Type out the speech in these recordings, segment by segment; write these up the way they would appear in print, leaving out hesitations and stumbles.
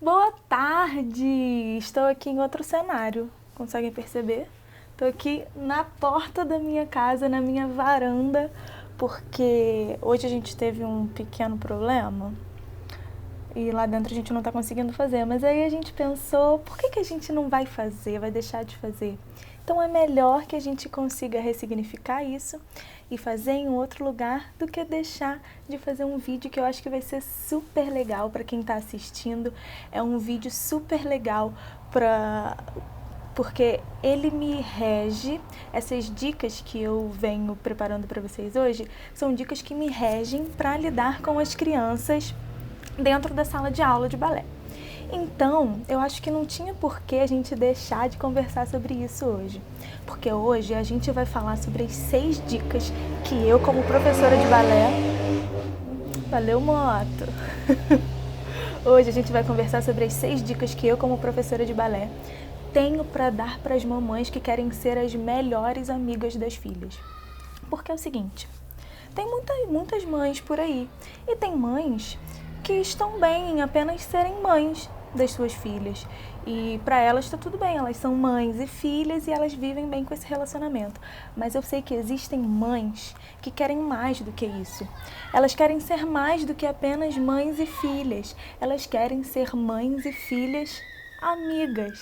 Boa tarde! Estou aqui em outro cenário, conseguem perceber? Estou aqui na porta da minha casa, na minha varanda, porque hoje a gente teve um pequeno problema e lá dentro a gente não está conseguindo fazer. Mas aí a gente pensou, por que a gente não vai fazer, vai deixar de fazer? Então é melhor que a gente consiga ressignificar isso e fazer em outro lugar do que deixar de fazer um vídeo que eu acho que vai ser super legal para quem está assistindo. É um vídeo super legal porque ele me rege. Essas dicas que eu venho preparando para vocês hoje são dicas que me regem para lidar com as crianças dentro da sala de aula de balé. Então, eu acho que não tinha por que a gente deixar de conversar sobre isso hoje. Porque hoje a gente vai falar sobre as 6 dicas que eu, como professora de balé... Valeu, moto! Hoje a gente vai conversar sobre as 6 dicas que eu, como professora de balé, tenho para dar para as mamães que querem ser as melhores amigas das filhas. Porque é o seguinte, tem muitas mães por aí, e tem mães que estão bem em apenas serem mães das suas filhas. E para elas está tudo bem, elas são mães e filhas e elas vivem bem com esse relacionamento. Mas eu sei que existem mães que querem mais do que isso. Elas querem ser mais do que apenas mães e filhas. Elas querem ser mães e filhas amigas.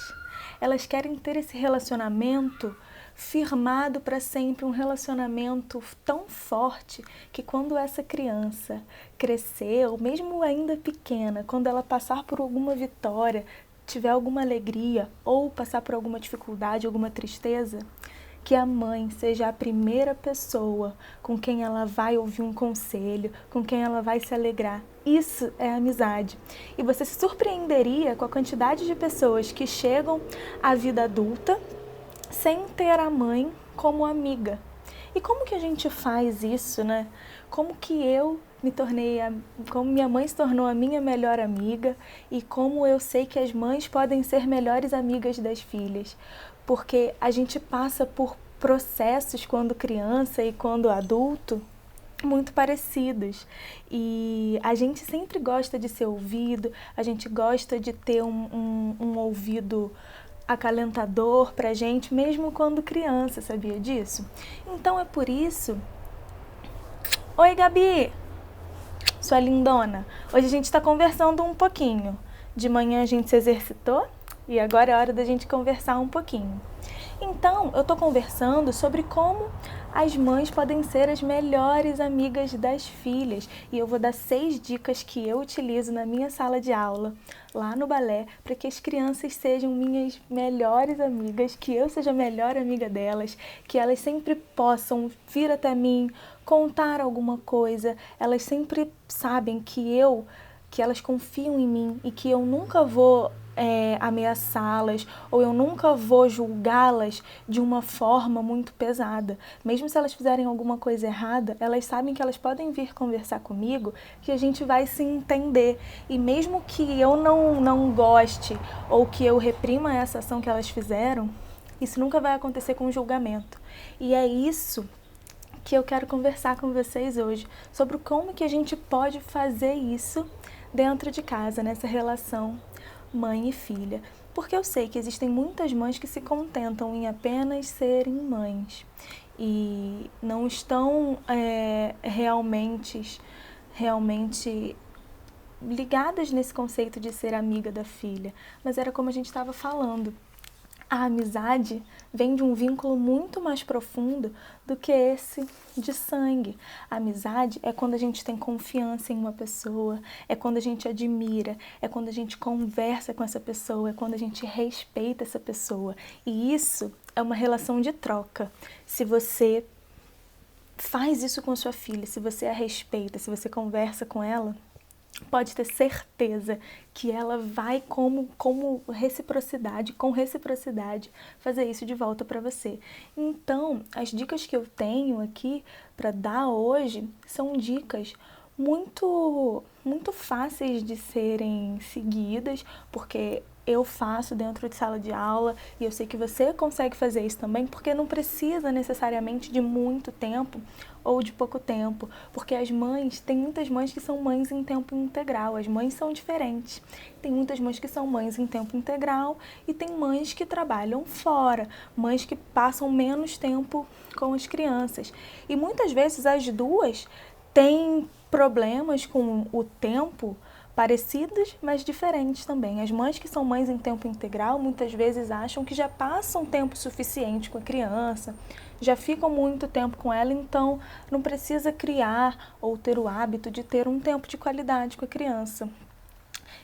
Elas querem ter esse relacionamento firmado para sempre, um relacionamento tão forte que quando essa criança crescer, ou mesmo ainda pequena, quando ela passar por alguma vitória, tiver alguma alegria ou passar por alguma dificuldade, alguma tristeza, que a mãe seja a primeira pessoa com quem ela vai ouvir um conselho, com quem ela vai se alegrar. Isso é amizade. E você se surpreenderia com a quantidade de pessoas que chegam à vida adulta sem ter a mãe como amiga. E como que a gente faz isso, né? Como que como minha mãe se tornou a minha melhor amiga e como eu sei que as mães podem ser melhores amigas das filhas. Porque a gente passa por processos quando criança e quando adulto muito parecidos. E a gente sempre gosta de ser ouvido, a gente gosta de ter um ouvido acalentador pra gente, mesmo quando criança, sabia disso? Então é por isso... Oi, Gabi! Sua lindona! Hoje a gente está conversando um pouquinho. De manhã a gente se exercitou e agora é hora da gente conversar um pouquinho. Então, eu estou conversando sobre como as mães podem ser as melhores amigas das filhas. E eu vou dar 6 dicas que eu utilizo na minha sala de aula, lá no balé, para que as crianças sejam minhas melhores amigas, que eu seja a melhor amiga delas, que elas sempre possam vir até mim, contar alguma coisa. Elas sempre sabem que elas confiam em mim e que eu nunca vou ameaçá-las ou eu nunca vou julgá-las de uma forma muito pesada. Mesmo se elas fizerem alguma coisa errada, elas sabem que elas podem vir conversar comigo, que a gente vai se entender. E mesmo que eu não goste ou que eu reprima essa ação que elas fizeram, isso nunca vai acontecer com julgamento. E é isso que eu quero conversar com vocês hoje, sobre como que a gente pode fazer isso dentro de casa, nessa relação mãe e filha. Porque eu sei que existem muitas mães que se contentam em apenas serem mães e não estão realmente ligadas nesse conceito de ser amiga da filha. Mas era como a gente estava falando. A amizade vem de um vínculo muito mais profundo do que esse de sangue. A amizade é quando a gente tem confiança em uma pessoa, é quando a gente admira, é quando a gente conversa com essa pessoa, é quando a gente respeita essa pessoa. E isso é uma relação de troca. Se você faz isso com sua filha, se você a respeita, se você conversa com ela, pode ter certeza que ela vai com reciprocidade, fazer isso de volta para você. Então, as dicas que eu tenho aqui para dar hoje são dicas muito fáceis de serem seguidas, porque eu faço dentro de sala de aula, e eu sei que você consegue fazer isso também, porque não precisa necessariamente de muito tempo ou de pouco tempo, porque tem muitas mães que são mães em tempo integral, as mães são diferentes. Tem muitas mães que são mães em tempo integral e tem mães que trabalham fora, mães que passam menos tempo com as crianças. E muitas vezes as duas têm problemas com o tempo parecidas, mas diferentes também. As mães que são mães em tempo integral muitas vezes acham que já passam tempo suficiente com a criança, já ficam muito tempo com ela, então não precisa criar ou ter o hábito de ter um tempo de qualidade com a criança.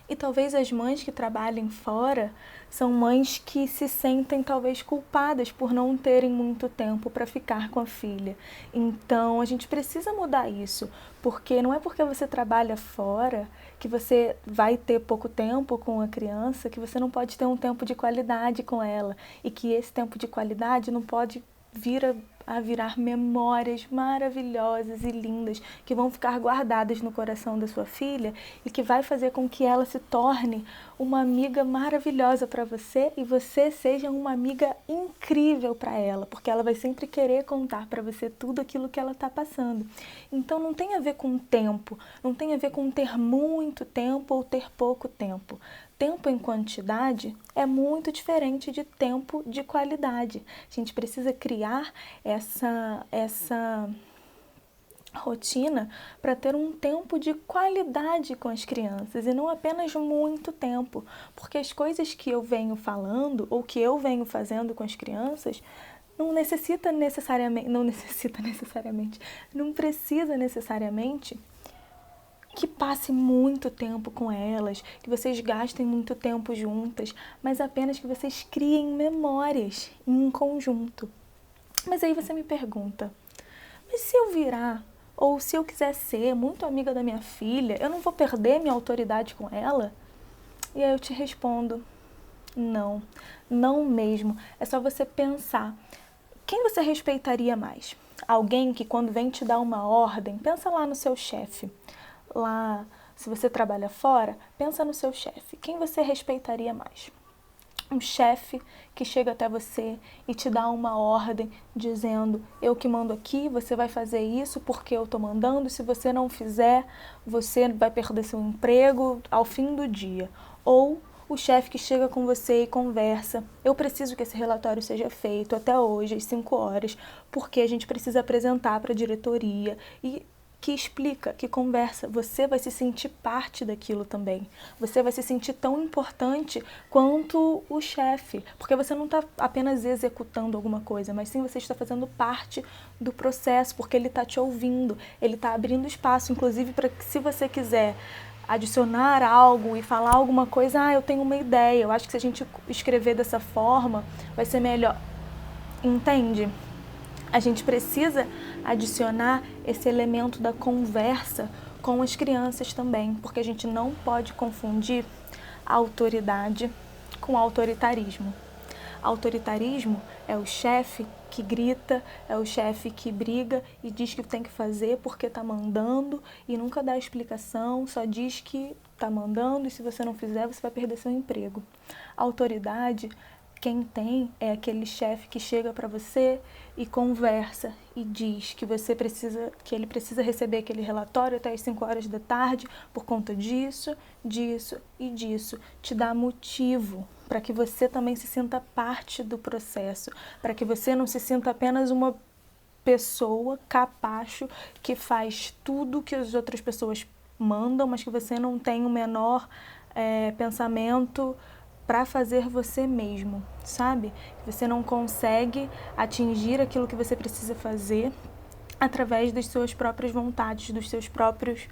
E talvez as mães que trabalhem fora são mães que se sentem talvez culpadas por não terem muito tempo para ficar com a filha. Então a gente precisa mudar isso, porque não é porque você trabalha fora que você vai ter pouco tempo com a criança, que você não pode ter um tempo de qualidade com ela, e que esse tempo de qualidade não pode virar memórias maravilhosas e lindas que vão ficar guardadas no coração da sua filha e que vai fazer com que ela se torne uma amiga maravilhosa para você e você seja uma amiga incrível para ela, porque ela vai sempre querer contar para você tudo aquilo que ela está passando. Então não tem a ver com tempo, não tem a ver com ter muito tempo ou ter pouco tempo. Tempo em quantidade é muito diferente de tempo de qualidade. A gente precisa criar essa rotina para ter um tempo de qualidade com as crianças e não apenas muito tempo, porque as coisas que eu venho falando ou que eu venho fazendo com as crianças não precisa necessariamente que passe muito tempo com elas, que vocês gastem muito tempo juntas, mas apenas que vocês criem memórias em conjunto. Mas aí você me pergunta, mas se eu virar, ou se eu quiser ser muito amiga da minha filha, eu não vou perder minha autoridade com ela? E aí eu te respondo, não, não mesmo. É só você pensar, quem você respeitaria mais? Alguém que quando vem te dar uma ordem, pensa lá no seu chefe. Lá, se você trabalha fora, pensa no seu chefe. Quem você respeitaria mais? Um chefe que chega até você e te dá uma ordem dizendo, eu que mando aqui, você vai fazer isso porque eu tô mandando, se você não fizer, você vai perder seu emprego ao fim do dia. Ou o chefe que chega com você e conversa, eu preciso que esse relatório seja feito até hoje, às 5 horas, porque a gente precisa apresentar para a diretoria e que explica, que conversa, você vai se sentir parte daquilo também. Você vai se sentir tão importante quanto o chefe, porque você não está apenas executando alguma coisa, mas sim você está fazendo parte do processo, porque ele está te ouvindo, ele está abrindo espaço, inclusive para que se você quiser adicionar algo e falar alguma coisa, eu tenho uma ideia, eu acho que se a gente escrever dessa forma, vai ser melhor. Entende? A gente precisa adicionar esse elemento da conversa com as crianças também, porque a gente não pode confundir a autoridade com autoritarismo. Autoritarismo é o chefe que grita, é o chefe que briga e diz que tem que fazer porque está mandando e nunca dá explicação, só diz que está mandando e se você não fizer você vai perder seu emprego. A autoridade, quem tem é aquele chefe que chega para você e conversa e diz que ele precisa receber aquele relatório até as 5 horas da tarde por conta disso, disso e disso. Te dá motivo para que você também se sinta parte do processo, para que você não se sinta apenas uma pessoa capacho que faz tudo que as outras pessoas mandam, mas que você não tem o menor pensamento para fazer você mesmo, sabe? Você não consegue atingir aquilo que você precisa fazer através das suas próprias vontades, dos seus próprios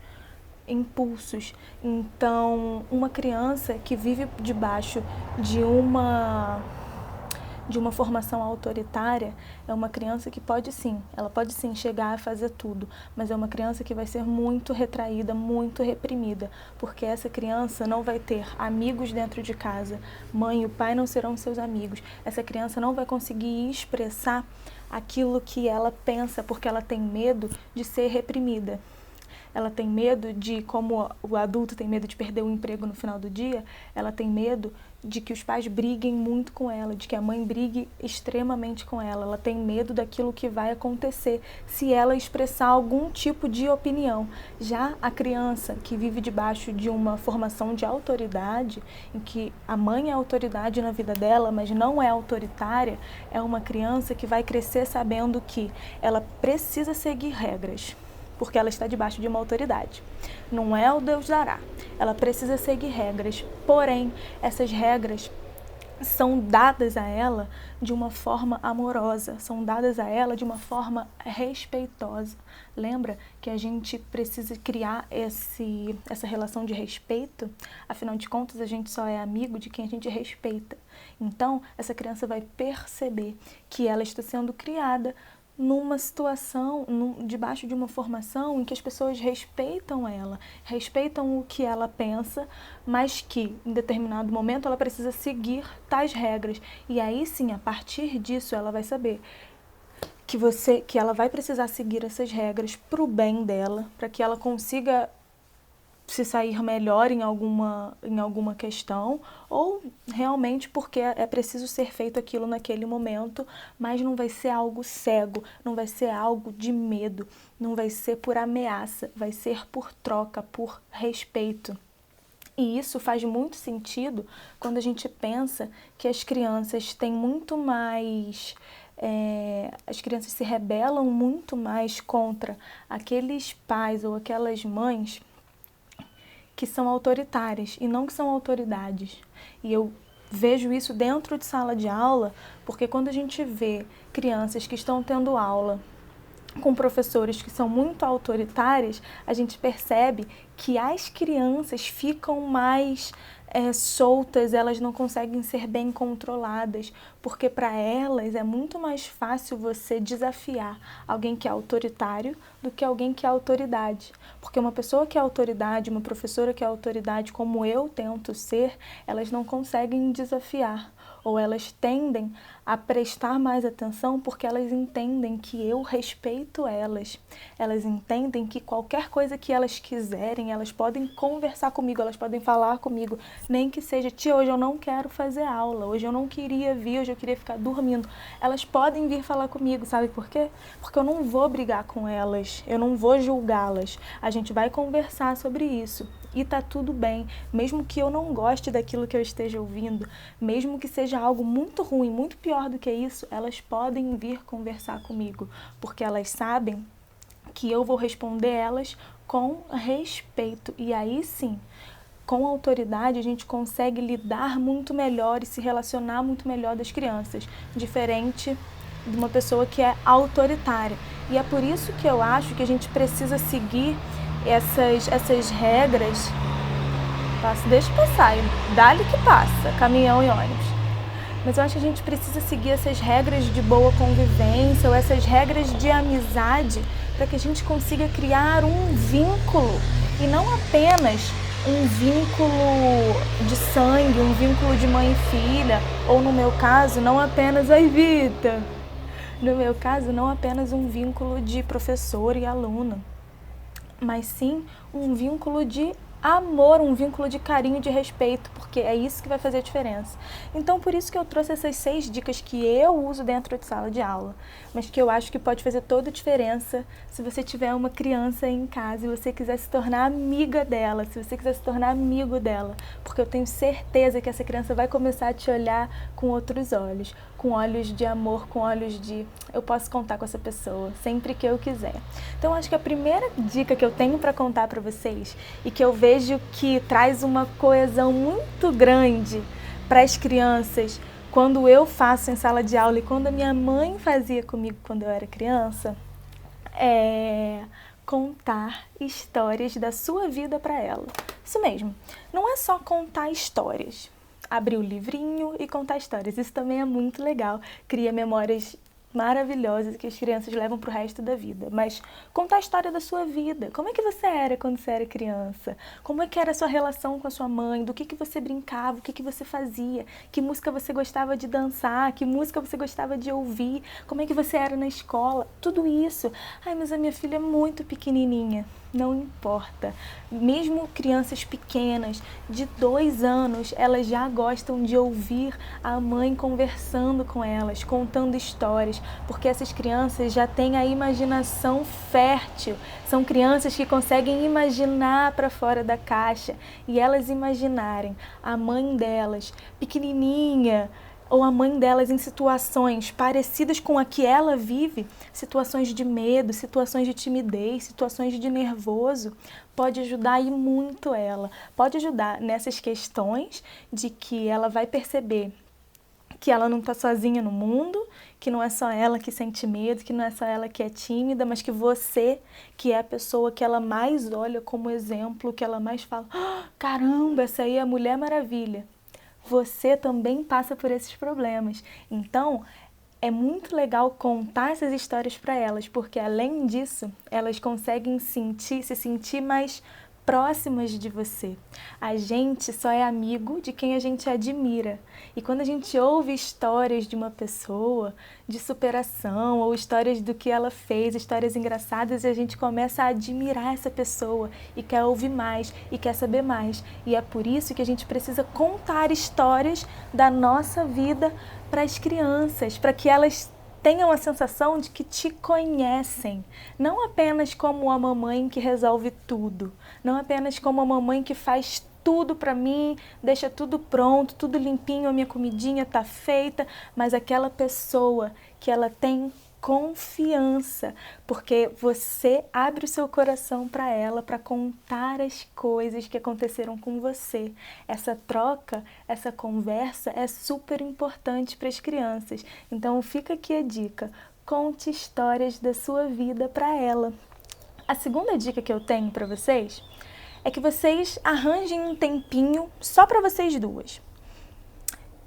impulsos. Então, uma criança que vive debaixo de uma formação autoritária é uma criança que ela pode sim chegar a fazer tudo, mas é uma criança que vai ser muito retraída, muito reprimida, porque essa criança não vai ter amigos dentro de casa, mãe e o pai não serão seus amigos, essa criança não vai conseguir expressar aquilo que ela pensa, porque ela tem medo de ser reprimida. ela tem medo de, como o adulto tem medo de perder o emprego no final do dia, ela tem medo de que os pais briguem muito com ela, de que a mãe brigue extremamente com ela. Ela tem medo daquilo que vai acontecer se ela expressar algum tipo de opinião. Já a criança que vive debaixo de uma formação de autoridade, em que a mãe é autoridade na vida dela, mas não é autoritária, é uma criança que vai crescer sabendo que ela precisa seguir regras, porque ela está debaixo de uma autoridade. Não é o Deus dará. Ela precisa seguir regras, porém, essas regras são dadas a ela de uma forma amorosa, são dadas a ela de uma forma respeitosa. Lembra que a gente precisa criar essa relação de respeito? Afinal de contas, a gente só é amigo de quem a gente respeita. Então, essa criança vai perceber que ela está sendo criada numa situação, debaixo de uma formação em que as pessoas respeitam ela, respeitam o que ela pensa, mas que em determinado momento ela precisa seguir tais regras. E aí sim, a partir disso, ela vai saber que ela vai precisar seguir essas regras para o bem dela, para que ela consiga se sair melhor em alguma questão, ou realmente porque é preciso ser feito aquilo naquele momento, mas não vai ser algo cego, não vai ser algo de medo, não vai ser por ameaça, vai ser por troca, por respeito. E isso faz muito sentido quando a gente pensa que as crianças têm muito mais... as crianças se rebelam muito mais contra aqueles pais ou aquelas mães que são autoritárias e não que são autoridades. E eu vejo isso dentro de sala de aula, porque quando a gente vê crianças que estão tendo aula com professores que são muito autoritários, a gente percebe que as crianças ficam mais soltas, elas não conseguem ser bem controladas, porque para elas é muito mais fácil você desafiar alguém que é autoritário do que alguém que é autoridade. Porque uma pessoa que é autoridade, uma professora que é autoridade, como eu tento ser, elas não conseguem desafiar, ou elas tendem a prestar mais atenção porque elas entendem que eu respeito elas. Elas entendem que qualquer coisa que elas quiserem, elas podem conversar comigo, elas podem falar comigo, nem que seja, tia, hoje eu não quero fazer aula, hoje eu não queria vir, hoje eu queria ficar dormindo. Elas podem vir falar comigo, sabe por quê? Porque eu não vou brigar com elas, eu não vou julgá-las. A gente vai conversar sobre isso. E tá tudo bem, mesmo que eu não goste daquilo que eu esteja ouvindo, mesmo que seja algo muito ruim, muito pior do que isso, elas podem vir conversar comigo, porque elas sabem que eu vou responder elas com respeito. E aí sim, com autoridade a gente consegue lidar muito melhor e se relacionar muito melhor das crianças, diferente de uma pessoa que é autoritária. E é por isso que eu acho que a gente precisa seguir essas regras. Deixa passar, dá-lhe que passa, caminhão e ônibus. Mas eu acho que a gente precisa seguir essas regras de boa convivência ou essas regras de amizade para que a gente consiga criar um vínculo e não apenas um vínculo de sangue, um vínculo de mãe e filha, ou no meu caso, não apenas, ai Vita, no meu caso, não apenas um vínculo de professor e aluna, mas sim um vínculo de amor, um vínculo de carinho, de respeito, porque é isso que vai fazer a diferença. Então, por isso que eu trouxe essas 6 dicas que eu uso dentro de sala de aula, mas que eu acho que pode fazer toda a diferença se você tiver uma criança em casa e você quiser se tornar amiga dela, se você quiser se tornar amigo dela, porque eu tenho certeza que essa criança vai começar a te olhar com outros olhos, com olhos de amor, com olhos de eu posso contar com essa pessoa sempre que eu quiser. Então, acho que a primeira dica que eu tenho para contar para vocês e que eu vejo que traz uma coesão muito grande para as crianças quando eu faço em sala de aula e quando a minha mãe fazia comigo quando eu era criança, é contar histórias da sua vida para ela. Isso mesmo, não é só contar histórias, abrir o livrinho e contar histórias, isso também é muito legal, cria memórias maravilhosas que as crianças levam para o resto da vida, mas contar a história da sua vida. Como é que você era quando você era criança? Como é que era a sua relação com a sua mãe? Do que você brincava? O que você fazia? Que música você gostava de dançar? Que música você gostava de ouvir? Como é que você era na escola? Tudo isso. Ai, mas a minha filha é muito pequenininha. não importa. Mesmo crianças pequenas, de 2 anos, elas já gostam de ouvir a mãe conversando com elas, contando histórias, porque essas crianças já têm a imaginação fértil. São crianças que conseguem imaginar para fora da caixa, e elas imaginarem a mãe delas pequenininha, ou a mãe delas em situações parecidas com a que ela vive, situações de medo, situações de timidez, situações de nervoso, pode ajudar e muito ela. Pode ajudar nessas questões de que ela vai perceber que ela não está sozinha no mundo, que não é só ela que sente medo, que não é só ela que é tímida, mas que você, que é a pessoa que ela mais olha como exemplo, que ela mais fala, caramba, essa aí é a Mulher Maravilha. Você também passa por esses problemas. Então, é muito legal contar essas histórias para elas, porque além disso, elas conseguem se sentir mais próximas de você. A gente só é amigo de quem a gente admira. E quando a gente ouve histórias de uma pessoa, de superação, ou histórias do que ela fez, histórias engraçadas, a gente começa a admirar essa pessoa e quer ouvir mais e quer saber mais. E é por isso que a gente precisa contar histórias da nossa vida para as crianças, para que elas tenham a sensação de que te conhecem, não apenas como a mamãe que resolve tudo, não apenas como a mamãe que faz tudo para mim, deixa tudo pronto, tudo limpinho, a minha comidinha tá feita, mas aquela pessoa que ela tem confiança, porque você abre o seu coração para ela, para contar as coisas que aconteceram com você. Essa troca, essa conversa é super importante para as crianças. Então fica aqui a dica, conte histórias da sua vida para ela. A segunda dica que eu tenho para vocês é que vocês arranjem um tempinho só para vocês duas.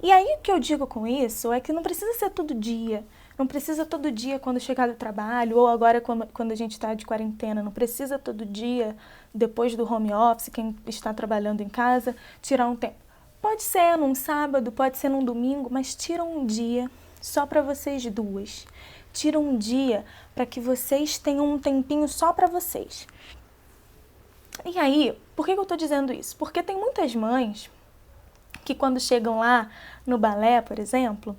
E aí o que eu digo com isso é que não precisa ser todo dia. Não precisa todo dia quando chegar do trabalho, ou agora quando a gente está de quarentena, não precisa todo dia, depois do home office, quem está trabalhando em casa, tirar um tempo. Pode ser num sábado, pode ser num domingo, mas tira um dia só para vocês duas. Tira um dia para que vocês tenham um tempinho só para vocês. E aí, por que eu estou dizendo isso? Porque tem muitas mães que quando chegam lá no balé, por exemplo,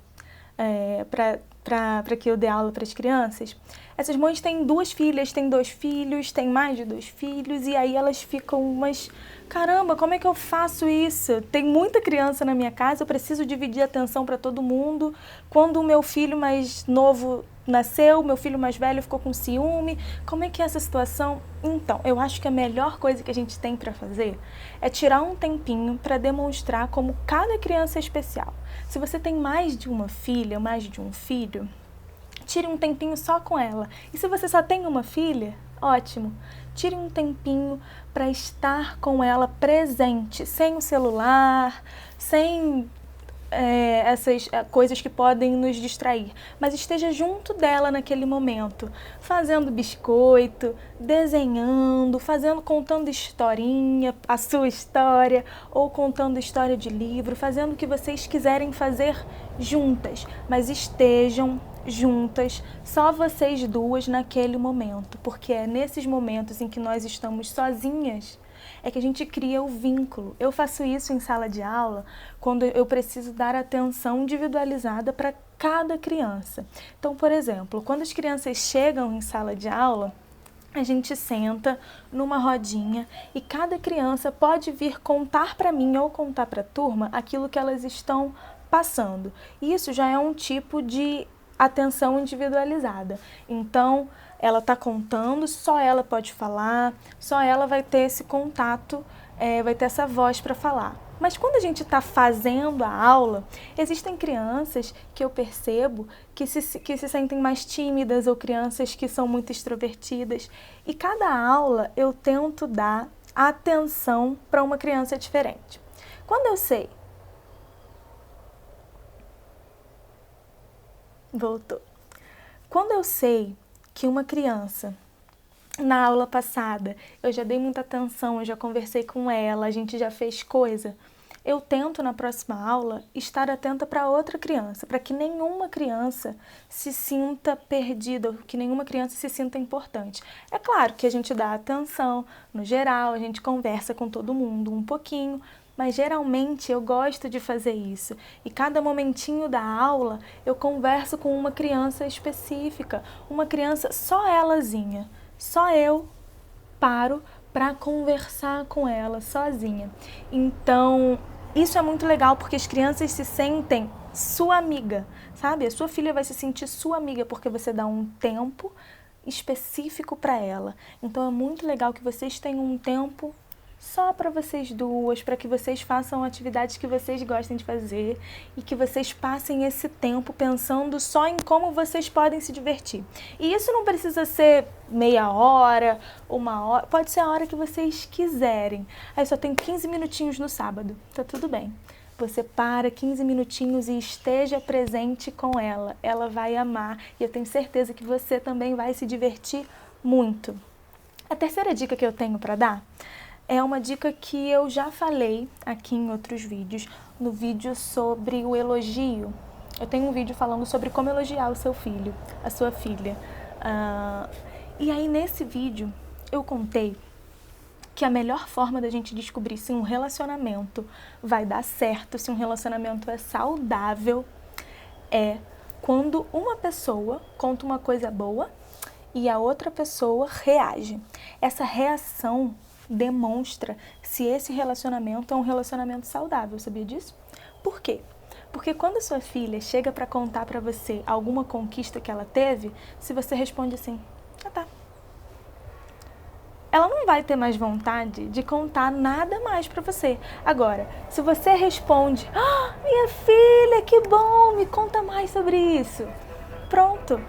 para que eu dê aula para as crianças, essas mães têm 2 filhas, têm 2 filhos, têm mais de 2 filhos, e aí elas ficam, mas caramba, como é que eu faço isso? Tem muita criança na minha casa, eu preciso dividir a atenção para todo mundo. Quando o meu filho mais novo nasceu, meu filho mais velho ficou com ciúme, como é que é essa situação? Então, eu acho que a melhor coisa que a gente tem para fazer é tirar um tempinho para demonstrar como cada criança é especial. Se você tem mais de uma filha, mais de um filho, tire um tempinho só com ela. E se você só tem uma filha, ótimo. Tire um tempinho para estar com ela presente, sem o celular, sem essas coisas que podem nos distrair, mas esteja junto dela naquele momento, fazendo biscoito, desenhando, contando historinha, a sua história, ou contando história de livro, fazendo o que vocês quiserem fazer juntas, mas estejam juntas, só vocês duas naquele momento, porque é nesses momentos em que nós estamos sozinhas é que a gente cria o vínculo. Eu faço isso em sala de aula quando eu preciso dar atenção individualizada para cada criança. Então, por exemplo, quando as crianças chegam em sala de aula, a gente senta numa rodinha e cada criança pode vir contar para mim ou contar para a turma aquilo que elas estão passando. Isso já é um tipo de atenção individualizada. Então, ela está contando, só ela pode falar, só ela vai ter esse contato, vai ter essa voz para falar. Mas quando a gente está fazendo a aula, existem crianças que eu percebo que se sentem mais tímidas ou crianças que são muito extrovertidas. E cada aula eu tento dar atenção para uma criança diferente. Quando eu sei... Voltou. Quando eu sei que uma criança, na aula passada, eu já dei muita atenção, eu já conversei com ela, a gente já fez coisa, eu tento na próxima aula estar atenta para outra criança, para que nenhuma criança se sinta perdida, que nenhuma criança se sinta importante. É claro que a gente dá atenção, no geral, a gente conversa com todo mundo um pouquinho, mas geralmente eu gosto de fazer isso. E cada momentinho da aula eu converso com uma criança específica, uma criança só elazinha, só eu paro para conversar com ela sozinha. Então, isso é muito legal porque as crianças se sentem sua amiga, sabe? A sua filha vai se sentir sua amiga porque você dá um tempo específico para ela. Então, é muito legal que vocês tenham um tempo só para vocês duas, para que vocês façam atividades que vocês gostem de fazer e que vocês passem esse tempo pensando só em como vocês podem se divertir. E isso não precisa ser meia hora, uma hora, pode ser a hora que vocês quiserem. Aí só tem 15 minutinhos no sábado, tá tudo bem. Você para 15 minutinhos e esteja presente com ela. Ela vai amar e eu tenho certeza que você também vai se divertir muito. A terceira dica que eu tenho para dar é uma dica que eu já falei aqui em outros vídeos, no vídeo sobre o elogio. Eu tenho um vídeo falando sobre como elogiar o seu filho, a sua filha. E aí nesse vídeo eu contei que a melhor forma da gente descobrir se um relacionamento vai dar certo, se um relacionamento é saudável, é quando uma pessoa conta uma coisa boa e a outra pessoa reage. Essa reação demonstra se esse relacionamento é um relacionamento saudável, sabia disso? Por quê? Porque quando a sua filha chega para contar para você alguma conquista que ela teve, se você responde assim, tá, ela não vai ter mais vontade de contar nada mais para você. Agora, se você responde, minha filha, que bom, me conta mais sobre isso. Pronto.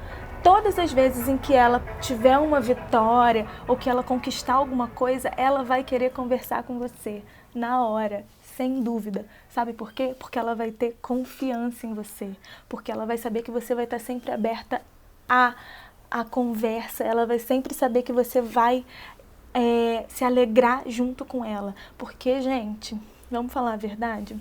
Todas as vezes em que ela tiver uma vitória ou que ela conquistar alguma coisa, ela vai querer conversar com você na hora, sem dúvida. Sabe por quê? Porque ela vai ter confiança em você, porque ela vai saber que você vai estar sempre aberta à conversa, ela vai sempre saber que você vai se alegrar junto com ela. Porque, gente, vamos falar a verdade?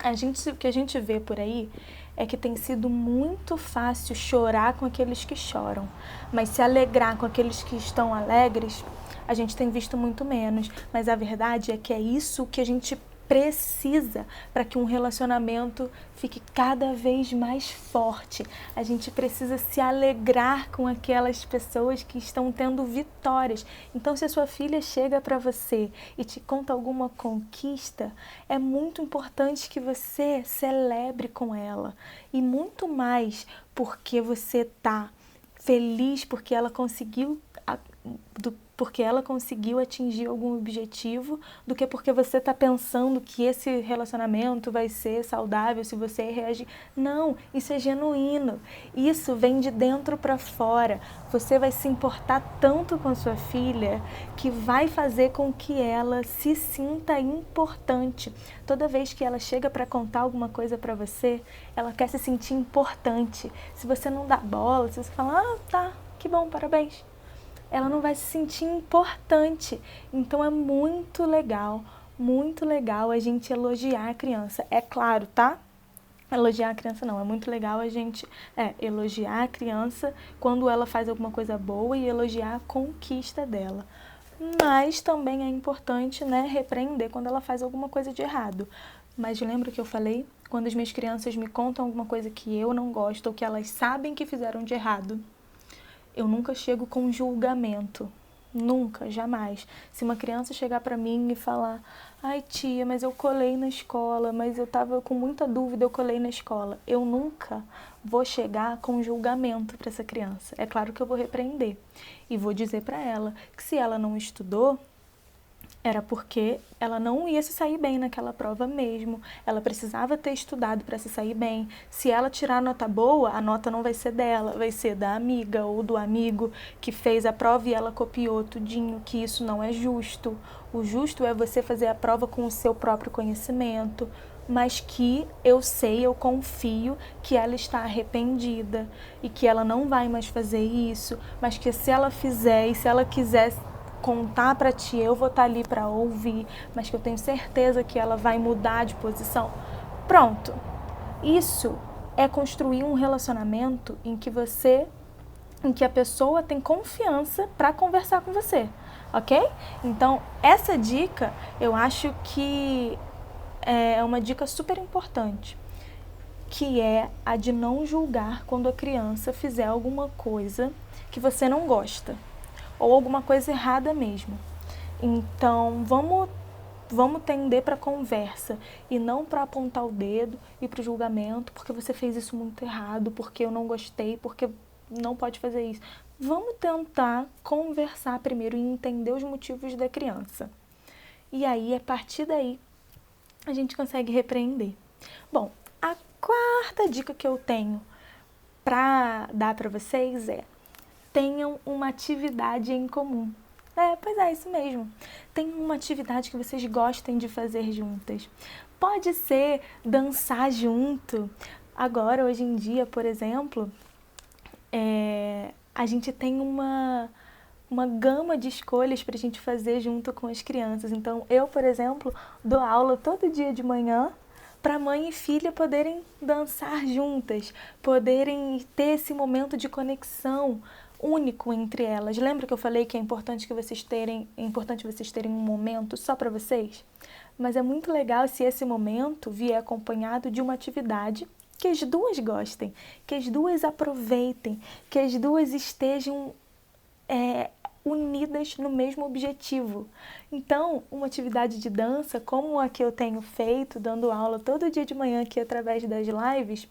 O que a gente vê por aí é que tem sido muito fácil chorar com aqueles que choram, mas se alegrar com aqueles que estão alegres, a gente tem visto muito menos. Mas a verdade é que é isso que a gente precisa para que um relacionamento fique cada vez mais forte. A gente precisa se alegrar com aquelas pessoas que estão tendo vitórias. Então, se a sua filha chega para você e te conta alguma conquista, é muito importante que você celebre com ela. E muito mais porque você está feliz porque ela conseguiu atingir algum objetivo, do que porque você está pensando que esse relacionamento vai ser saudável se você reagir. Não, isso é genuíno. Isso vem de dentro para fora. Você vai se importar tanto com a sua filha que vai fazer com que ela se sinta importante. Toda vez que ela chega para contar alguma coisa para você, ela quer se sentir importante. Se você não dá bola, se você fala, tá, que bom, parabéns, ela não vai se sentir importante. Então é muito legal a gente elogiar a criança. É claro, tá? Elogiar a criança não, é muito legal a gente elogiar a criança quando ela faz alguma coisa boa e elogiar a conquista dela. Mas também é importante, repreender quando ela faz alguma coisa de errado. Mas lembra que eu falei? Quando as minhas crianças me contam alguma coisa que eu não gosto ou que elas sabem que fizeram de errado, eu nunca chego com julgamento. Nunca, jamais. Se uma criança chegar para mim e falar, ai tia, mas eu colei na escola, mas eu tava com muita dúvida, eu colei na escola. Eu nunca vou chegar com julgamento para essa criança. É claro que eu vou repreender. E vou dizer para ela que se ela não estudou, era porque ela não ia se sair bem naquela prova mesmo. Ela precisava ter estudado para se sair bem. Se ela tirar nota boa, a nota não vai ser dela, vai ser da amiga ou do amigo que fez a prova e ela copiou tudinho, que isso não é justo. O justo é você fazer a prova com o seu próprio conhecimento, mas que eu confio que ela está arrependida e que ela não vai mais fazer isso, mas que se ela fizer e se ela quiser contar para ti, eu vou estar ali para ouvir, mas que eu tenho certeza que ela vai mudar de posição. Pronto. Isso é construir um relacionamento em que a pessoa tem confiança para conversar com você, ok? Então, essa dica eu acho que é uma dica super importante, que é a de não julgar quando a criança fizer alguma coisa que você não gosta, ou alguma coisa errada mesmo. Então, vamos tender para a conversa e não para apontar o dedo e para o julgamento, porque você fez isso muito errado, porque eu não gostei, porque não pode fazer isso. Vamos tentar conversar primeiro e entender os motivos da criança. E aí, a partir daí, a gente consegue repreender. Bom, a quarta dica que eu tenho para dar para vocês é: tenham uma atividade em comum. Pois é, isso mesmo. Tenham uma atividade que vocês gostem de fazer juntas. Pode ser dançar junto. Agora, hoje em dia, por exemplo, a gente tem uma gama de escolhas para a gente fazer junto com as crianças. Então, eu, por exemplo, dou aula todo dia de manhã para mãe e filha poderem dançar juntas, poderem ter esse momento de conexão único entre elas. Lembra que eu falei que é importante vocês terem um momento só para vocês? Mas é muito legal se esse momento vier acompanhado de uma atividade que as duas gostem, que as duas aproveitem, que as duas estejam unidas no mesmo objetivo. Então, uma atividade de dança, como a que eu tenho feito, dando aula todo dia de manhã aqui através das lives,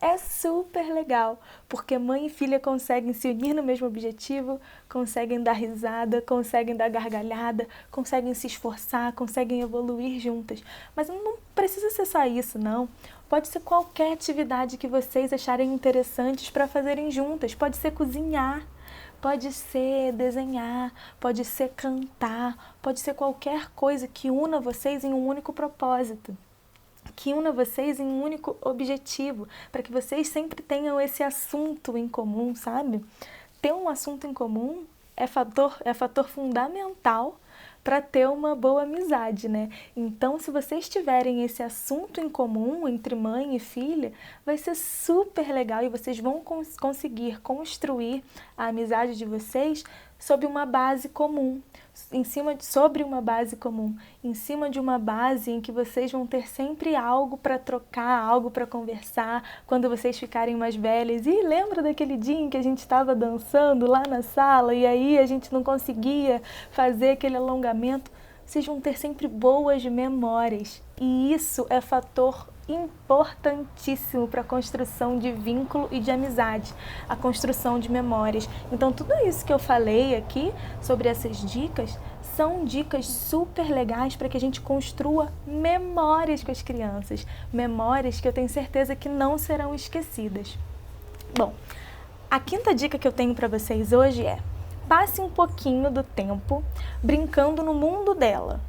é super legal, porque mãe e filha conseguem se unir no mesmo objetivo, conseguem dar risada, conseguem dar gargalhada, conseguem se esforçar, conseguem evoluir juntas. Mas não precisa ser só isso, não. Pode ser qualquer atividade que vocês acharem interessantes para fazerem juntas. Pode ser cozinhar, pode ser desenhar, pode ser cantar, pode ser qualquer coisa que una vocês em um único propósito, que una vocês em um único objetivo, para que vocês sempre tenham esse assunto em comum, sabe? Ter um assunto em comum é fator fundamental para ter uma boa amizade, né? Então, se vocês tiverem esse assunto em comum entre mãe e filha, vai ser super legal e vocês vão conseguir construir a amizade de vocês sobre uma base comum, sobre uma base comum, em cima de uma base em que vocês vão ter sempre algo para trocar, algo para conversar quando vocês ficarem mais velhas. E lembra daquele dia em que a gente estava dançando lá na sala e aí a gente não conseguia fazer aquele alongamento? Vocês vão ter sempre boas memórias e isso é fator importantíssimo para a construção de vínculo e de amizade, a construção de memórias. Então, tudo isso que eu falei aqui sobre essas dicas são dicas super legais para que a gente construa memórias com as crianças, memórias que eu tenho certeza que não serão esquecidas. Bom, a quinta dica que eu tenho para vocês hoje é: passe um pouquinho do tempo brincando no mundo dela.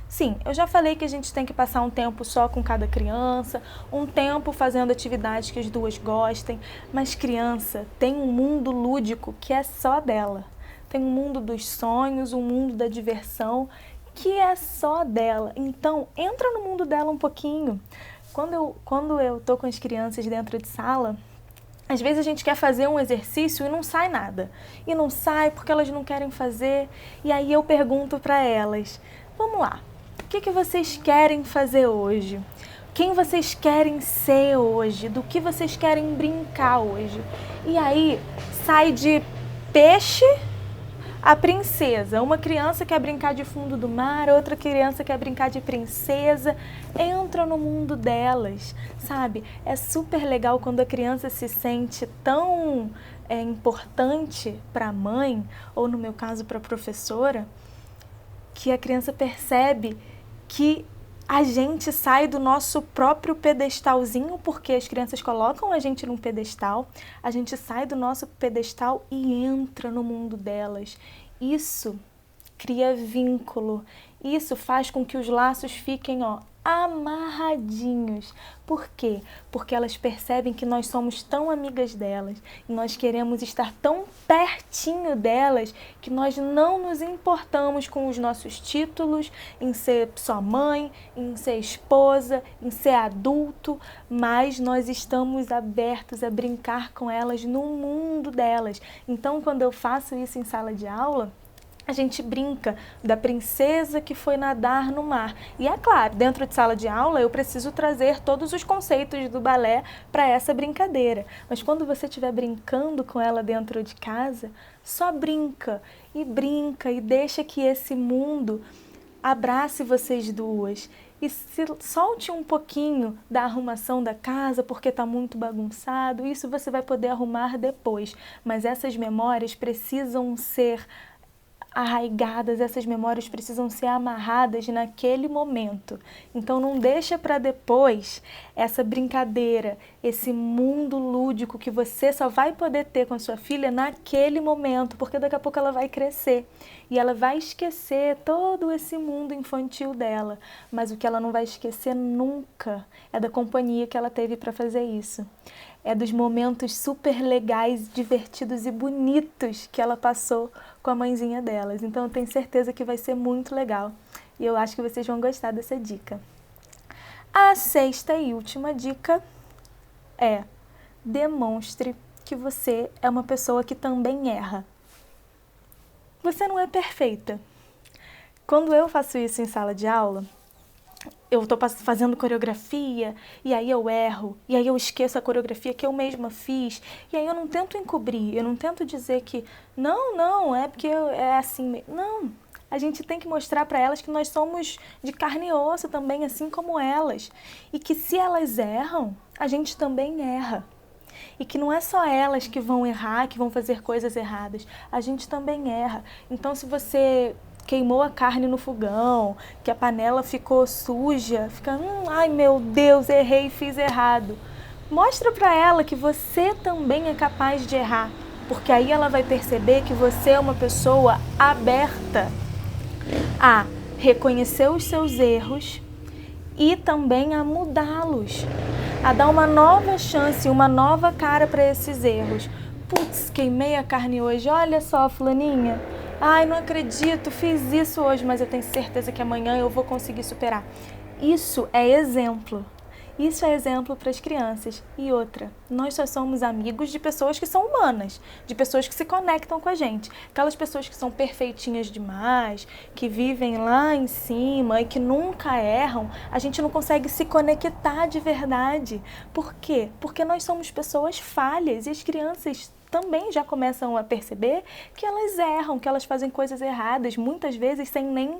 Sim, eu já falei que a gente tem que passar um tempo só com cada criança, um tempo fazendo atividades que as duas gostem, mas criança tem um mundo lúdico que é só dela. Tem um mundo dos sonhos, um mundo da diversão, que é só dela. Então, entra no mundo dela um pouquinho. Quando eu tô com as crianças dentro de sala, às vezes a gente quer fazer um exercício e não sai nada. E não sai porque elas não querem fazer. E aí eu pergunto para elas: vamos lá, o que vocês querem fazer hoje? Quem vocês querem ser hoje? Do que vocês querem brincar hoje? E aí sai de peixe a princesa. Uma criança quer brincar de fundo do mar, outra criança quer brincar de princesa. Entra no mundo delas, sabe? É super legal quando a criança se sente tão importante para a mãe, ou no meu caso para a professora, que a criança percebe que a gente sai do nosso próprio pedestalzinho, porque as crianças colocam a gente num pedestal, a gente sai do nosso pedestal e entra no mundo delas. Isso cria vínculo, isso faz com que os laços fiquem amarradinhos. Por quê? Porque elas percebem que nós somos tão amigas delas e nós queremos estar tão pertinho delas que nós não nos importamos com os nossos títulos, em ser só mãe, em ser esposa, em ser adulto, mas nós estamos abertos a brincar com elas no mundo delas. Então, quando eu faço isso em sala de aula, a gente brinca da princesa que foi nadar no mar. E é claro, dentro de sala de aula eu preciso trazer todos os conceitos do balé para essa brincadeira. Mas quando você estiver brincando com ela dentro de casa, só brinca e deixa que esse mundo abrace vocês duas. E solte um pouquinho da arrumação da casa porque está muito bagunçado. Isso você vai poder arrumar depois. Mas essas memórias precisam ser arraigadas, essas memórias precisam ser amarradas naquele momento. Então não deixa para depois essa brincadeira, esse mundo lúdico que você só vai poder ter com a sua filha naquele momento, porque daqui a pouco ela vai crescer e ela vai esquecer todo esse mundo infantil dela. Mas o que ela não vai esquecer nunca é da companhia que ela teve para fazer isso. É dos momentos super legais, divertidos e bonitos que ela passou com a mãezinha delas. Então eu tenho certeza que vai ser muito legal e eu acho que vocês vão gostar dessa dica. A sexta e última dica é: demonstre que você é uma pessoa que também erra. Você não é perfeita. Quando eu faço isso em sala de aula, eu estou fazendo coreografia e aí eu erro, e aí eu esqueço a coreografia que eu mesma fiz, e aí eu não tento encobrir, eu não tento dizer que não, é porque é assim mesmo. Não, a gente tem que mostrar para elas que nós somos de carne e osso também, assim como elas, e que se elas erram, a gente também erra. E que não é só elas que vão errar, que vão fazer coisas erradas, a gente também erra. Então se você queimou a carne no fogão, que a panela ficou suja, fica, ai meu Deus, errei, fiz errado. Mostra para ela que você também é capaz de errar, porque aí ela vai perceber que você é uma pessoa aberta a reconhecer os seus erros e também a mudá-los, a dar uma nova chance, uma nova cara para esses erros. Putz, queimei a carne hoje, olha só, fulaninha. Ai, não acredito, fiz isso hoje, mas eu tenho certeza que amanhã eu vou conseguir superar. Isso é exemplo. Isso é exemplo para as crianças. E outra, nós só somos amigos de pessoas que são humanas, de pessoas que se conectam com a gente. Aquelas pessoas que são perfeitinhas demais, que vivem lá em cima e que nunca erram, a gente não consegue se conectar de verdade. Por quê? Porque nós somos pessoas falhas e as crianças também já começam a perceber que elas erram, que elas fazem coisas erradas, muitas vezes sem nem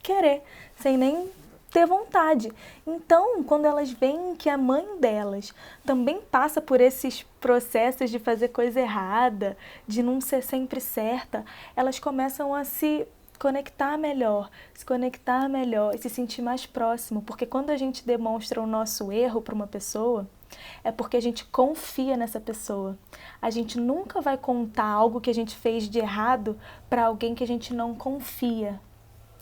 querer, sem nem ter vontade. Então, quando elas veem que a mãe delas também passa por esses processos de fazer coisa errada, de não ser sempre certa, elas começam a se conectar melhor e se sentir mais próximo, porque quando a gente demonstra o nosso erro para uma pessoa, é porque a gente confia nessa pessoa. A gente nunca vai contar algo que a gente fez de errado para alguém que a gente não confia.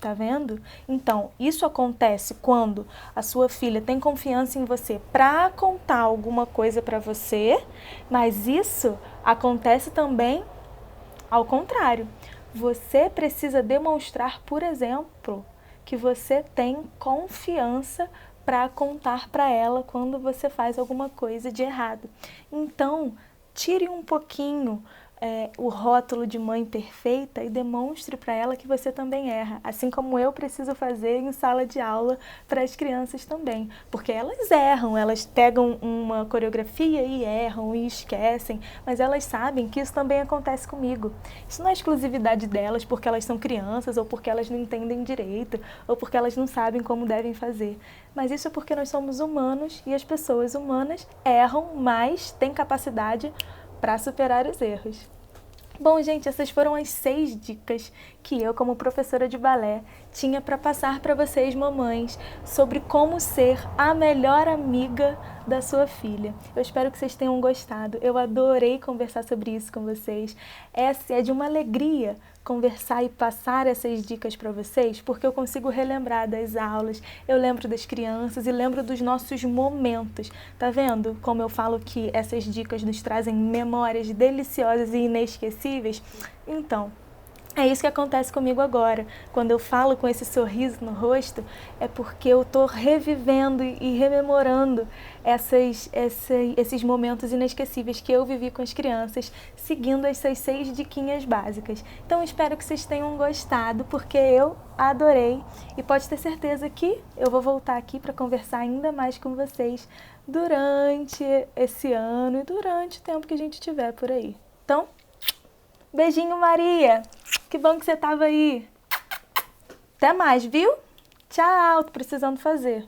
Tá vendo? Então, isso acontece quando a sua filha tem confiança em você para contar alguma coisa para você, mas isso acontece também ao contrário. Você precisa demonstrar, por exemplo, que você tem confiança para contar para ela quando você faz alguma coisa de errado. Então, tire um pouquinho o rótulo de mãe perfeita e demonstre para ela que você também erra, assim como eu preciso fazer em sala de aula para as crianças também, porque elas erram, elas pegam uma coreografia e erram e esquecem, mas elas sabem que isso também acontece comigo. Isso não é exclusividade delas porque elas são crianças ou porque elas não entendem direito ou porque elas não sabem como devem fazer, mas isso é porque nós somos humanos e as pessoas humanas erram, mas têm capacidade para superar os erros. Bom, gente, essas foram as 6 dicas que eu, como professora de balé, tinha para passar para vocês, mamães, sobre como ser a melhor amiga da sua filha. Eu espero que vocês tenham gostado. Eu adorei conversar sobre isso com vocês. Essa é de uma alegria conversar e passar essas dicas para vocês, porque eu consigo relembrar das aulas, eu lembro das crianças e lembro dos nossos momentos. Tá vendo como eu falo que essas dicas nos trazem memórias deliciosas e inesquecíveis? Então, é isso que acontece comigo agora. Quando eu falo com esse sorriso no rosto, é porque eu estou revivendo e rememorando esses momentos inesquecíveis que eu vivi com as crianças, seguindo essas 6 diquinhas básicas. Então, espero que vocês tenham gostado, porque eu adorei. E pode ter certeza que eu vou voltar aqui para conversar ainda mais com vocês durante esse ano e durante o tempo que a gente tiver por aí. Então, beijinho, Maria! Que bom que você estava aí. Até mais, viu? Tchau, tô precisando fazer.